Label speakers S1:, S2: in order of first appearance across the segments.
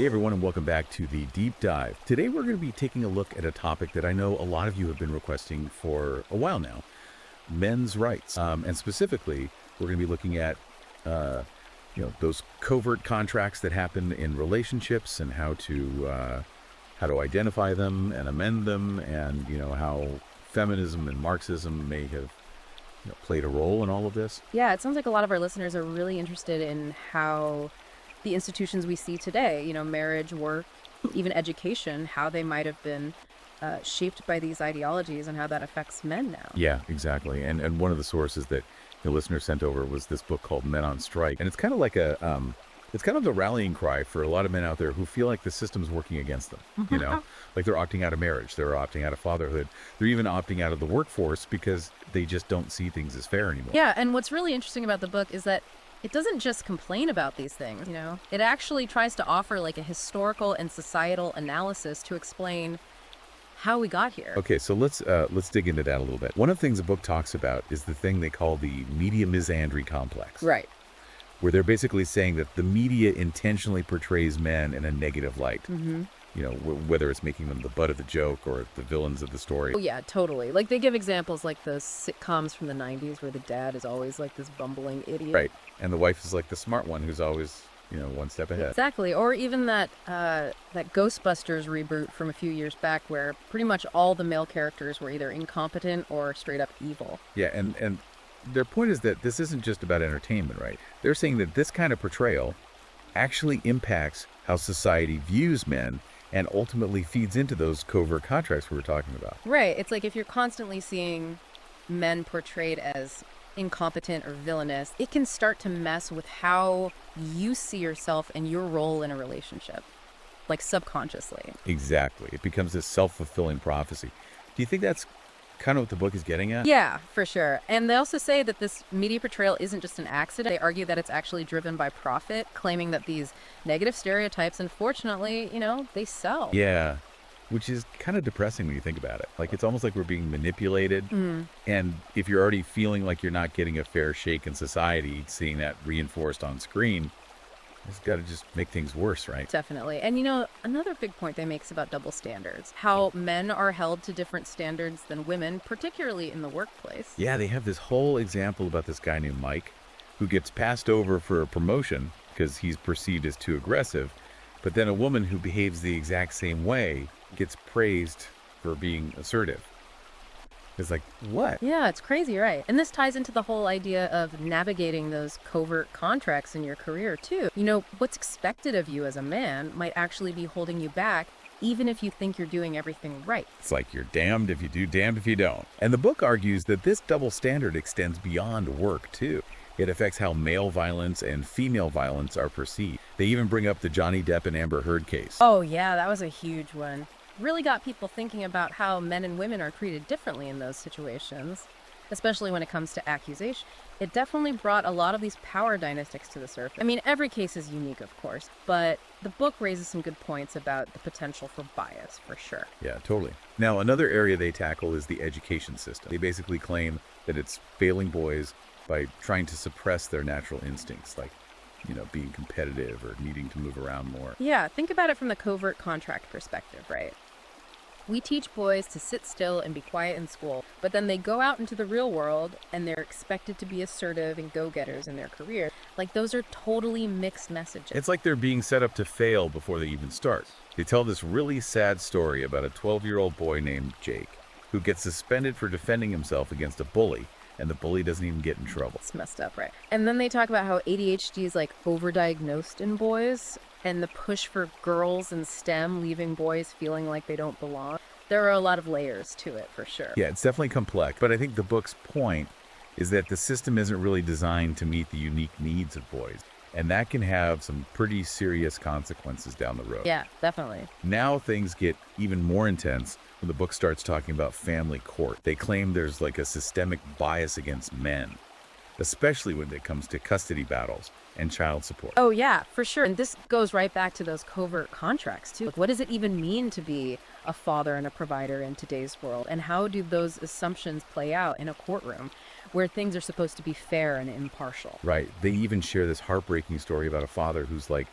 S1: Hey everyone, and welcome back to the Deep Dive. Today we're going to be taking a look at a topic that I know a lot of you have been requesting for a while now, men's rights. And specifically, we're going to be looking at, those covert contracts that happen in relationships and how to identify them and amend them, and how feminism and Marxism may have played a role in all of this.
S2: Yeah, it sounds like a lot of our listeners are really interested in how the institutions we see today, marriage, work, even education, how they might have been shaped by these ideologies and how that affects men now.
S1: Yeah, exactly. And one of the sources that the listener sent over was this book called Men on Strike. And it's kind of like it's kind of the rallying cry for a lot of men out there who feel like the system's working against them, like they're opting out of marriage, they're opting out of fatherhood, they're even opting out of the workforce because they just don't see things as fair anymore.
S2: Yeah, and what's really interesting about the book is that it doesn't just complain about these things, It actually tries to offer like a historical and societal analysis to explain how we got here.
S1: Okay, so let's dig into that a little bit. One of the things the book talks about is the thing they call the media misandry complex.
S2: Right.
S1: Where they're basically saying that the media intentionally portrays men in a negative light. Whether it's making them the butt of the joke or the villains of the story.
S2: Oh, yeah, totally. Like, they give examples like those sitcoms from the 90s where the dad is always like this bumbling idiot.
S1: Right. And the wife is like the smart one who's always, one step ahead.
S2: Exactly. Or even that Ghostbusters reboot from a few years back where pretty much all the male characters were either incompetent or straight up evil.
S1: Yeah, and their point is that this isn't just about entertainment, right? They're saying that this kind of portrayal actually impacts how society views men and ultimately feeds into those covert contracts we were talking about.
S2: Right. It's like if you're constantly seeing men portrayed as incompetent or villainous, it can start to mess with how you see yourself and your role in a relationship, like subconsciously.
S1: Exactly. It becomes this self-fulfilling prophecy. Do you think that's kind of what the book is getting at?
S2: Yeah, for sure. And they also say that this media portrayal isn't just an accident. They argue that it's actually driven by profit, claiming that these negative stereotypes, unfortunately, they sell.
S1: Yeah, which is kind of depressing when you think about it. Like, it's almost like we're being manipulated. And if you're already feeling like you're not getting a fair shake in society, seeing that reinforced on screen, it's got to just make things worse, right?
S2: Definitely. And another big point they make is about double standards. How men are held to different standards than women, particularly in the workplace.
S1: Yeah, they have this whole example about this guy named Mike who gets passed over for a promotion because he's perceived as too aggressive. But then a woman who behaves the exact same way gets praised for being assertive. It's like, what?
S2: Yeah, it's crazy, right? And this ties into the whole idea of navigating those covert contracts in your career, too. What's expected of you as a man might actually be holding you back, even if you think you're doing everything right.
S1: It's like you're damned if you do, damned if you don't. And the book argues that this double standard extends beyond work, too. It affects how male violence and female violence are perceived. They even bring up the Johnny Depp and Amber Heard case.
S2: Oh, yeah, that was a huge one. Really got people thinking about how men and women are treated differently in those situations, especially when it comes to accusation. It definitely brought a lot of these power dynamics to the surface. I mean, every case is unique, of course, but the book raises some good points about the potential for bias, for sure.
S1: Yeah, totally. Now, another area they tackle is the education system. They basically claim that it's failing boys by trying to suppress their natural instincts, like being competitive or needing to move around more.
S2: Yeah, think about it from the covert contract perspective, right? We teach boys to sit still and be quiet in school, but then they go out into the real world and they're expected to be assertive and go-getters in their career. Like, those are totally mixed messages.
S1: It's like they're being set up to fail before they even start. They tell this really sad story about a 12-year-old boy named Jake who gets suspended for defending himself against a bully, and the bully doesn't even get in trouble.
S2: It's messed up, right? And then they talk about how ADHD is like overdiagnosed in boys, and the push for girls in STEM leaving boys feeling like they don't belong. There are a lot of layers to it, for sure.
S1: Yeah, it's definitely complex, but I think the book's point is that the system isn't really designed to meet the unique needs of boys, and that can have some pretty serious consequences down the road.
S2: Yeah, definitely.
S1: Now things get even more intense when the book starts talking about family court. They claim there's like a systemic bias against men, especially when it comes to custody battles and child support.
S2: Oh, yeah, for sure. And this goes right back to those covert contracts, too. Like, what does it even mean to be a father and a provider in today's world? And how do those assumptions play out in a courtroom where things are supposed to be fair and impartial?
S1: Right. They even share this heartbreaking story about a father who's like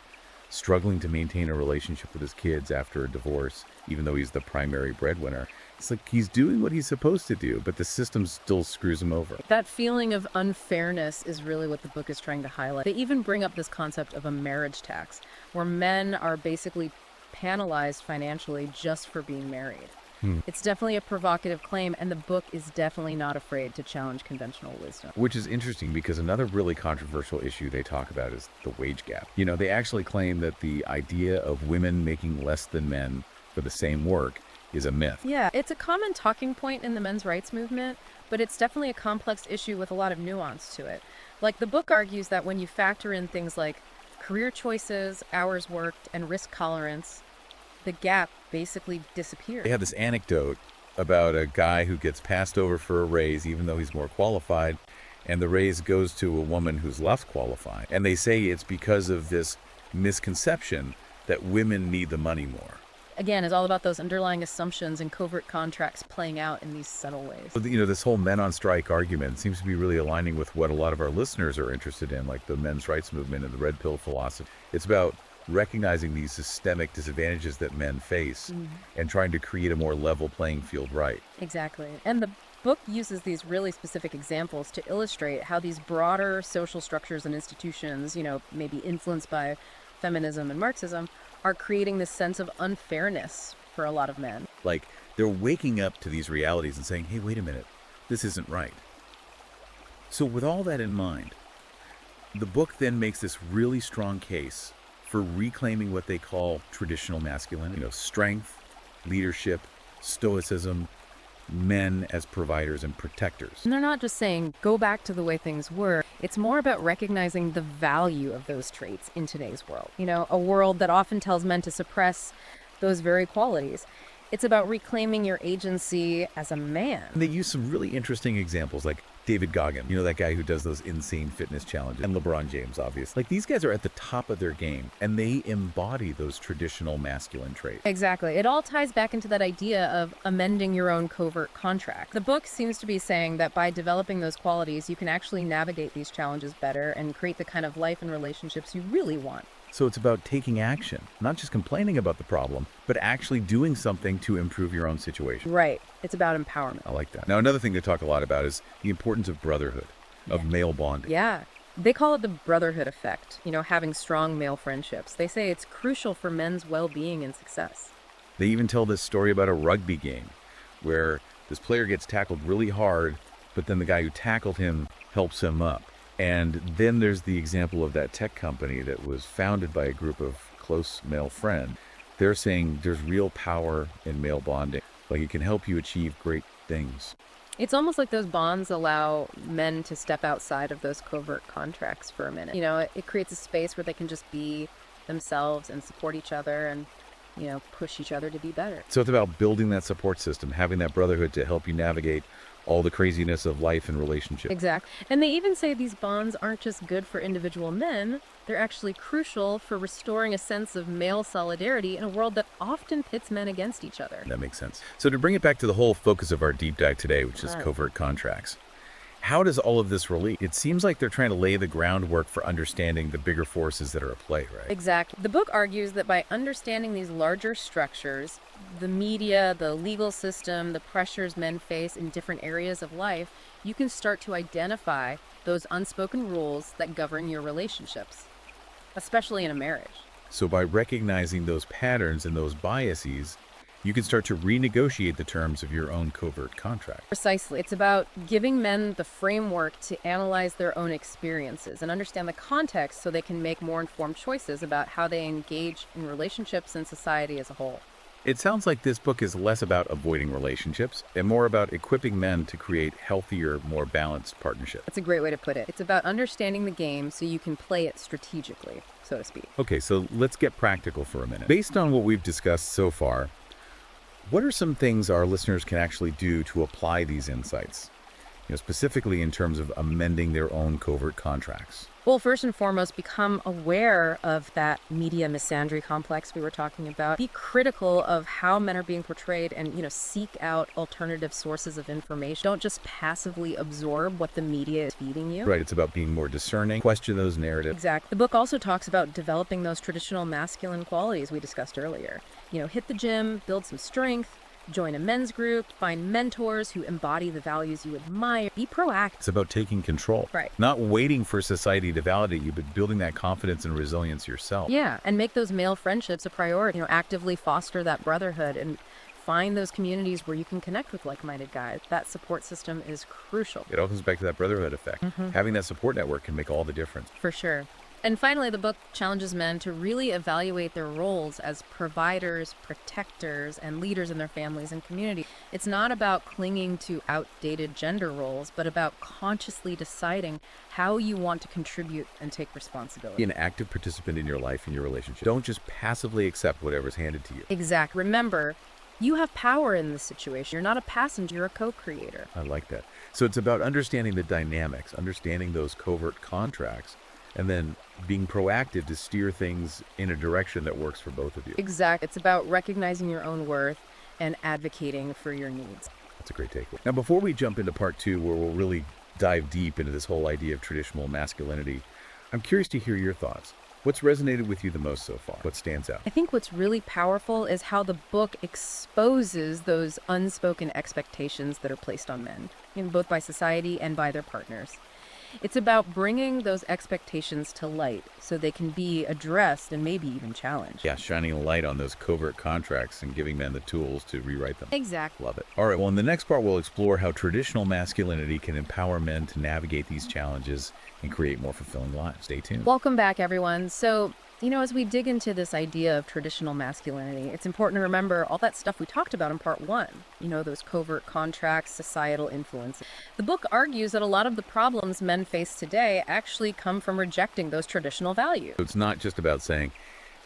S1: struggling to maintain a relationship with his kids after a divorce, even though he's the primary breadwinner. It's like he's doing what he's supposed to do, but the system still screws him over.
S2: That feeling of unfairness is really what the book is trying to highlight. They even bring up this concept of a marriage tax, where men are basically penalized financially just for being married. It's definitely a provocative claim, and the book is definitely not afraid to challenge conventional wisdom.
S1: Which is interesting because another really controversial issue they talk about is the wage gap. You know, they actually claim that the idea of women making less than men for the same work is a myth.
S2: Yeah, it's a common talking point in the men's rights movement, but it's definitely a complex issue with a lot of nuance to it. Like, the book argues that when you factor in things like career choices, hours worked, and risk tolerance, the gap basically disappears.
S1: They have this anecdote about a guy who gets passed over for a raise even though he's more qualified, and the raise goes to a woman who's less qualified. And they say it's because of this misconception that women need the money more.
S2: Again, it's all about those underlying assumptions and covert contracts playing out in these subtle ways.
S1: So, you know, this whole men on strike argument seems to be really aligning with what a lot of our listeners are interested in, like the men's rights movement and the red pill philosophy. It's about recognizing these systemic disadvantages that men face and trying to create a more level playing field, right?
S2: Exactly. And the book uses these really specific examples to illustrate how these broader social structures and institutions, maybe influenced by feminism and Marxism, are creating this sense of unfairness for a lot of men.
S1: Like, they're waking up to these realities and saying, hey, wait a minute, this isn't right. So with all that in mind, the book then makes this really strong case for reclaiming what they call traditional masculinity, strength, leadership, stoicism, men as providers and protectors.
S2: And they're not just saying, go back to the way things were. It's more about recognizing the value of those traits in today's world. A world that often tells men to suppress those very qualities. It's about reclaiming your agency as a man.
S1: And they use some really interesting examples, like David Goggin, that guy who does those insane fitness challenges, and LeBron James, obviously. Like, these guys are at the top of their game, and they embody those traditional masculine traits.
S2: Exactly. It all ties back into that idea of amending your own covert contract. The book seems to be saying that by developing those qualities, you can actually navigate these challenges better and create the kind of life and relationships you really want.
S1: So it's about taking action, not just complaining about the problem, but actually doing something to improve your own situation.
S2: Right. It's about empowerment.
S1: I like that. Now, another thing they talk a lot about is the importance of brotherhood, of male bonding.
S2: Yeah. They call it the brotherhood effect, having strong male friendships. They say it's crucial for men's well-being and success.
S1: They even tell this story about a rugby game where this player gets tackled really hard, but then the guy who tackled him helps him up. And then there's the example of that tech company that was founded by a group of close male friends. They're saying there's real power in male bonding. Like, it can help you achieve great things.
S2: It's almost like those bonds allow men to step outside of those covert contracts for a minute. It creates a space where they can just be themselves and support each other and, push each other to be better.
S1: So it's about building that support system, having that brotherhood to help you navigate all the craziness of life and relationships.
S2: Exactly. And they even say these bonds aren't just good for individual men, they're actually crucial for restoring a sense of male solidarity in a world that often pits men against each other.
S1: That makes sense. So to bring it back to the whole focus of our deep dive today, which is covert contracts, how does all of this relate? It seems like they're trying to lay the groundwork for understanding the bigger forces that are at play, right?
S2: Exactly. The book argues that by understanding these larger structures, the media, the legal system, the pressures men face in different areas of life, you can start to identify those unspoken rules that govern your relationships, especially in a marriage.
S1: So by recognizing those patterns and those biases, you can start to renegotiate the terms of your own covert contract.
S2: Precisely. It's about giving men the framework to analyze their own experiences and understand the context so they can make more informed choices about how they engage in relationships and society as a whole.
S1: It sounds like this book is less about avoiding relationships and more about equipping men to create healthier, more balanced partnerships.
S2: That's a great way to put it. It's about understanding the game so you can play it strategically, so to speak.
S1: Okay, so let's get practical for a minute. Based on what we've discussed so far, what are some things our listeners can actually do to apply these insights? specifically in terms of amending their own covert contracts?
S2: Well, first and foremost, become aware of that media misandry complex we were talking about. Be critical of how men are being portrayed and, seek out alternative sources of information. Don't just passively absorb what the media is feeding you.
S1: Right, it's about being more discerning, question those narratives.
S2: Exactly. The book also talks about developing those traditional masculine qualities we discussed earlier. Hit the gym, build some strength, join a men's group, find mentors who embody the values you admire. Be proactive.
S1: It's about taking control.
S2: Right.
S1: Not waiting for society to validate you, but building that confidence and resilience yourself.
S2: Yeah, and make those male friendships a priority. Actively foster that brotherhood and find those communities where you can connect with like-minded guys. That support system is crucial.
S1: It all comes back to that brotherhood effect. Having that support network can make all the difference.
S2: For sure. And finally, the book challenges men to really evaluate their roles as providers, protectors, and leaders in their families and community. It's not about clinging to outdated gender roles, but about consciously deciding how you want to contribute and take responsibility.
S1: Be an active participant in your life and your relationship. Don't just passively accept whatever's handed to you.
S2: Exactly. Remember, you have power in this situation. You're not a passenger, you're a co-creator.
S1: I like that. So it's about understanding the dynamics, understanding those covert contracts, and then being proactive to steer things in a direction that works for both of you.
S2: Exactly. It's about recognizing your own worth and advocating for your needs.
S1: That's a great takeaway. Now, before we jump into part 2, where we'll really dive deep into this whole idea of traditional masculinity, I'm curious to hear your thoughts. What's resonated with you the most so far? What stands out?
S2: I think what's really powerful is how the book exposes those unspoken expectations that are placed on men, both by society and by their partners. It's about bringing those expectations to light so they can be addressed and maybe even challenged.
S1: Yeah, shining a light on those covert contracts and giving men the tools to rewrite them.
S2: Exactly.
S1: Love it. All right, well, in the next part, we'll explore how traditional masculinity can empower men to navigate these challenges and create more fulfilling lives. Stay tuned.
S2: Welcome back, everyone. So, as we dig into this idea of traditional masculinity, it's important to remember all that stuff we talked about in part 1. Those covert contracts, societal influences. The book argues that a lot of the problems men face today actually come from rejecting those traditional values.
S1: So it's not just about saying,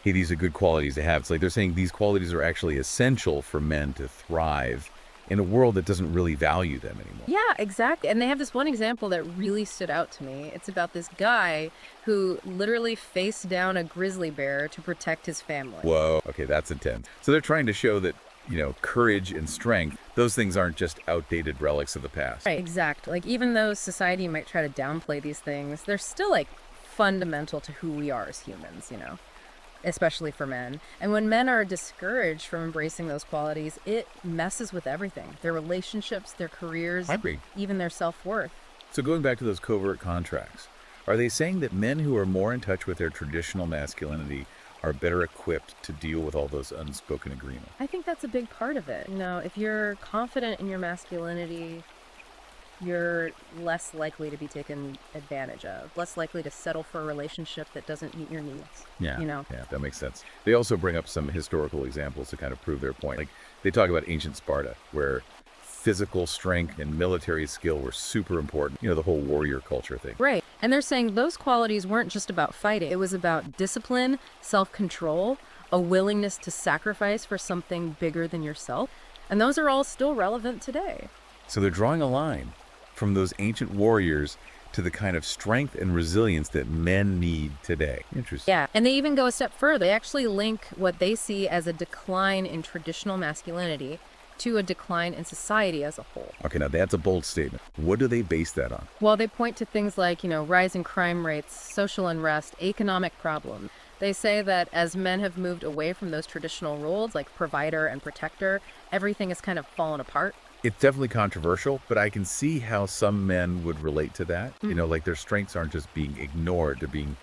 S1: hey, these are good qualities to have. It's like they're saying these qualities are actually essential for men to thrive in a world that doesn't really value them anymore.
S2: Yeah, exactly. And they have this one example that really stood out to me. It's about this guy who literally faced down a grizzly bear to protect his family.
S1: Whoa. Okay, that's intense. So they're trying to show that, courage and strength, those things aren't just outdated relics of the past.
S2: Right, exactly. Even though society might try to downplay these things, they're still fundamental to who we are as humans, especially for men. And when men are discouraged from embracing those qualities, it messes with everything. Their relationships, their careers,
S1: I agree.
S2: Even their self-worth.
S1: So going back to those covert contracts, are they saying that men who are more in touch with their traditional masculinity are better equipped to deal with all those unspoken agreements?
S2: I think that's a big part of it. If you're confident in your masculinity, you're less likely to be taken advantage of, less likely to settle for a relationship that doesn't meet your needs.
S1: Yeah, that makes sense. They also bring up some historical examples to kind of prove their point. Like they talk about ancient Sparta, where physical strength and military skill were super important. The whole warrior culture thing.
S2: Right. And they're saying those qualities weren't just about fighting. It was about discipline, self-control, a willingness to sacrifice for something bigger than yourself. And those are all still relevant today.
S1: So they're drawing a line from those ancient warriors to the kind of strength and resilience that men need today. Interesting.
S2: Yeah, and they even go a step further. They actually link what they see as a decline in traditional masculinity to a decline in society as a whole.
S1: Okay, now that's a bold statement. What do they base that on?
S2: Well, they point to things like, rising crime rates, social unrest, economic problems. They say that as men have moved away from those traditional roles like provider and protector, everything has kind of fallen apart.
S1: It's definitely controversial, but I can see how some men would relate to that. Like their strengths aren't just being ignored, they're being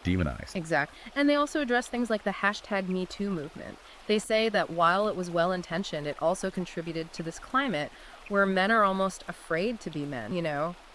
S1: demonized.
S2: Exactly. And they also address things like the #MeToo movement. They say that while it was well-intentioned, it also contributed to this climate where men are almost afraid to be men,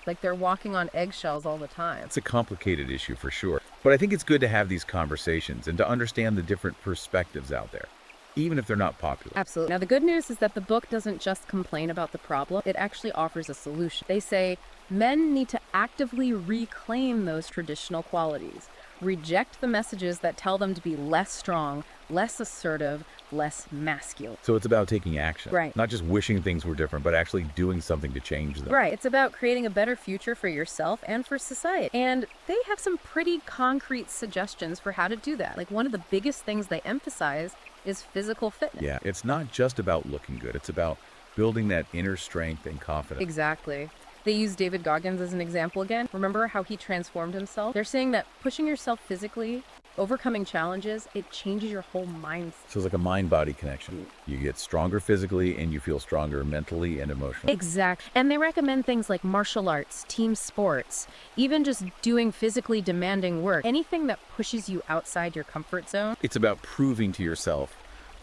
S2: like they're walking on eggshells all the time.
S1: It's a complicated issue for sure. But I think it's good to have these conversations and to understand the different perspectives out there, even if they're not popular.
S2: Absolutely. Now, the good news is that the book doesn't just complain about the problem. It actually offers a solution. They say men need to actively reclaim those traditional qualities, reject the messages that tell them to be less strong, less assertive, less masculine.
S1: So it's about taking action.
S2: Right.
S1: Not just wishing things were different, but actually doing something to change them.
S2: Right. It's about creating a better future for yourself and for society. And they have some pretty concrete suggestions for how to do that. Like one of the biggest things they emphasize is physical fitness.
S1: Yeah, it's not just about looking good. It's about building that inner strength and confidence.
S2: Exactly. They use David Goggins as an example again. Remember how he transformed himself? They're saying that pushing yourself physically, overcoming challenges, it changes your whole mindset.
S1: So it's like a mind-body connection. You get stronger physically and you feel stronger mentally and emotionally.
S2: Exact. And they recommend things like martial arts, team sports, even just doing physically demanding work, anything that pushes you outside your comfort zone.
S1: It's about proving to yourself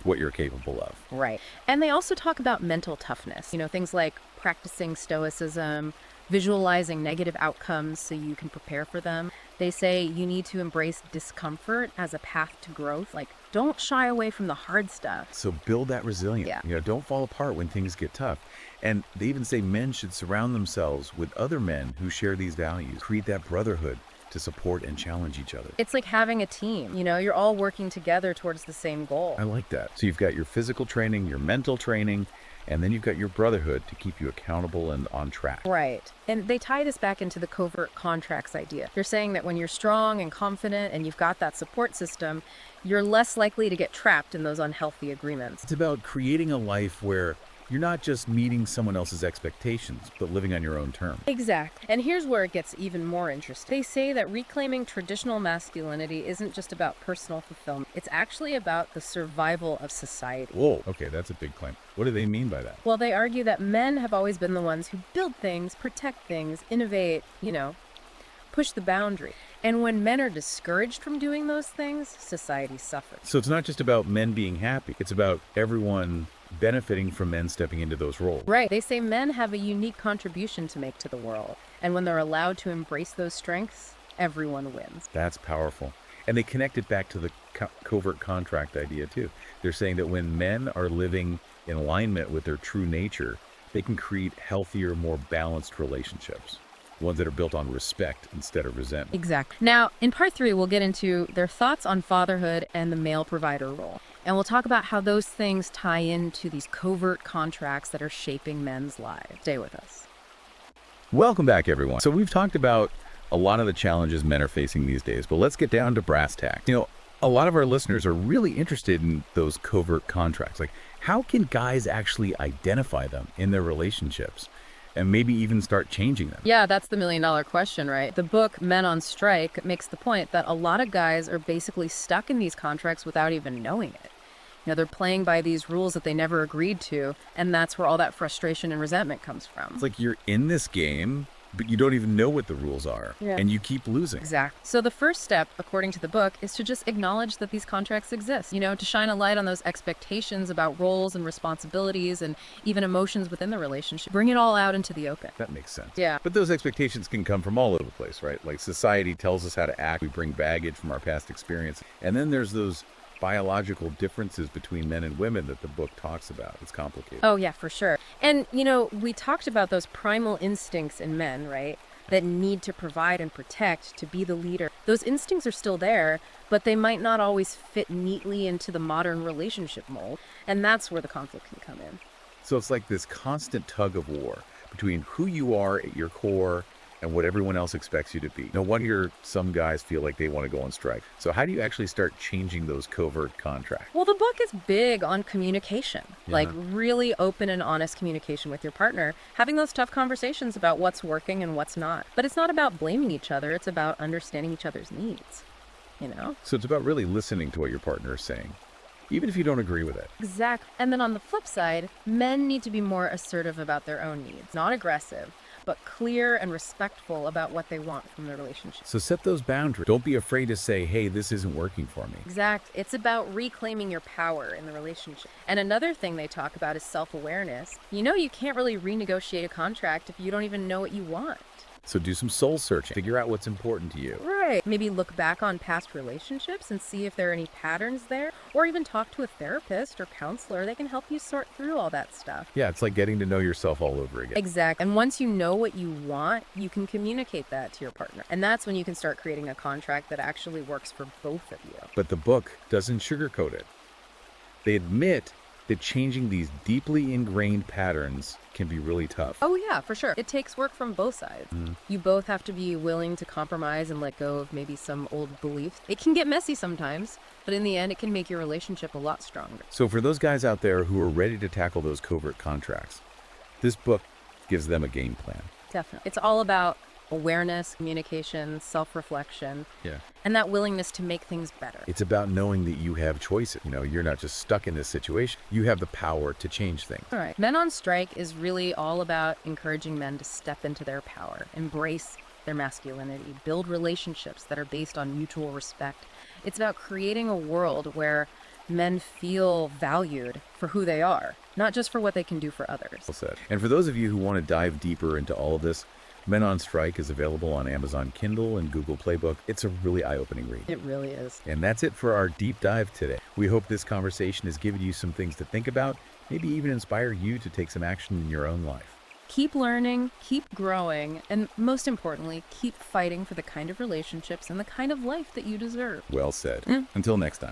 S1: what you're capable of.
S2: Right. And they also talk about mental toughness, things like practicing stoicism, visualizing negative outcomes so you can prepare for them. They say you need to embrace discomfort as a path to growth. Like, don't shy away from the hard stuff.
S1: So build that resilience.
S2: Yeah.
S1: Don't fall apart when things get tough. And they even say men should surround themselves with other men who share these values. Create that brotherhood to support and challenge each other.
S2: It's like having a team. You're all working together towards the same goal.
S1: I like that. So you've got your physical training, your mental training, and then you've got your brotherhood to keep you accountable and on track.
S2: Right. And they tie this back into the covert contracts idea. They're saying that when you're strong and confident and you've got that support system, you're less likely to get trapped in those unhealthy agreements.
S1: It's about creating a life where you're not just meeting someone else's expectations, but living on your own terms.
S2: Exactly. And here's where it gets even more interesting. They say that reclaiming traditional masculinity isn't just about personal fulfillment. It's actually about the survival of society.
S1: Whoa, okay, that's a big claim. What do they mean by that?
S2: Well, they argue that men have always been the ones who build things, protect things, innovate, push the boundary. And when men are discouraged from doing those things, society suffers.
S1: So it's not just about men being happy. It's about everyone benefiting from men stepping into those roles.
S2: Right. They say men have a unique contribution to make to the world. And when they're allowed to embrace those strengths, everyone wins.
S1: That's powerful. And they connect it back to the covert contract idea too. They're saying that when men are living in alignment with their true nature, they can create healthier, more balanced relationships. Ones that are built on respect instead of resentment.
S2: Exactly. Now, in part 3, we'll get into their thoughts on fatherhood and the male provider role. And we'll talk about how those things tie into these covert contracts that are shaping men's lives. Stay with us.
S1: Welcome back, everyone. So we've talked about a lot of the challenges men are facing these days, but let's get down to brass tacks. A lot of our listeners are really interested in those covert contracts. Like, how can guys actually identify them in their relationships? And maybe even start changing them?
S2: Yeah, that's the million-dollar question, right? The book Men on Strike makes the point that a lot of guys are basically stuck in these contracts without even knowing it. They're playing by these rules that they never agreed to, and that's where all that frustration and resentment comes from.
S1: It's like you're in this game, but you don't even know what the rules are, and you keep losing.
S2: Exactly. So the first step, according to the book, is to just acknowledge that these contracts exist, to shine a light on those expectations about roles and responsibilities and even emotions within the relationship. Bring it all out into the open.
S1: That makes sense.
S2: Yeah.
S1: But those expectations can come from all over the place, right? Like society tells us how to act. We bring baggage from our past experience. And then there's those biological differences between men and women that the book talks about. It's complicated.
S2: Oh, yeah, for sure. And, we talked about those primal instincts in men, right? That need to provide and protect, to be the leader. Those instincts are still there, but they might not always fit neatly into the modern relationship mold. And that's where the conflict can come in.
S1: So it's like this constant tug of war between who you are at your core and what everyone else expects you to be. No wonder some guys feel like they want to go on strike. So how do you actually start changing those covert contracts?
S2: Well, the book is big on communication, like really open and honest communication with your partner, having those tough conversations about what's working and what's not. But it's not about blaming each other. It's about understanding each other's needs,
S1: So it's about really listening to what your partner is saying, even if you don't agree with it.
S2: Exactly. And then on the flip side, men need to be more assertive about their own needs, not aggressive, but clear and respectful about what they want from their relationship.
S1: So set those boundaries. Don't be afraid to say, hey, this isn't working for me.
S2: Exact. It's about reclaiming your power in the relationship. And another thing they talk about is self-awareness. You can't really renegotiate a contract if you don't even know what you want.
S1: So do some soul searching. Figure out what's important to you.
S2: Right. Maybe look back on past relationships and see if there are any patterns there, or even talk to a therapist or counselor. They can help you sort through all that stuff.
S1: Yeah, it's like getting to know yourself all over again.
S2: Exactly. And once you know what you want, you can communicate that to your partner. And that's when you can start creating a contract that actually works for both of you.
S1: But the book doesn't sugarcoat it. They admit that changing these deeply ingrained patterns can be really tough.
S2: Oh, yeah, for sure. It takes work from both sides. You both have to be willing to compromise and let go of maybe some old beliefs. It can get messy sometimes, but in the end, it can make your relationship a lot stronger.
S1: So for those guys out there who are ready to tackle those covert contracts, this book gives them a game plan.
S2: Definitely. It's all about awareness, communication, self-reflection,
S1: Yeah.
S2: and that willingness to make things better.
S1: It's about knowing that you have choices. You're not just stuck in this situation. You have the power to change things.
S2: All right. Men on Strike is really all about encouraging men to step into their power, embrace their masculinity, build relationships that are based on mutual respect. It's about creating a world where men feel valued for who they are, not just for what they can do for others.
S1: Well said. And for those of you who want to dive deeper into all of this, Men on Strike is available on Amazon Kindle and Google Playbook. It's a really eye-opening read.
S2: It really is.
S1: And that's it for our deep dive today. We hope this conversation has given you some things to think about, maybe even inspire you to take some action in your own life.
S2: Keep learning, keep growing, and most importantly, keep fighting for the kind of relationships and the kind of life that you deserve.
S1: Well said. Until next time.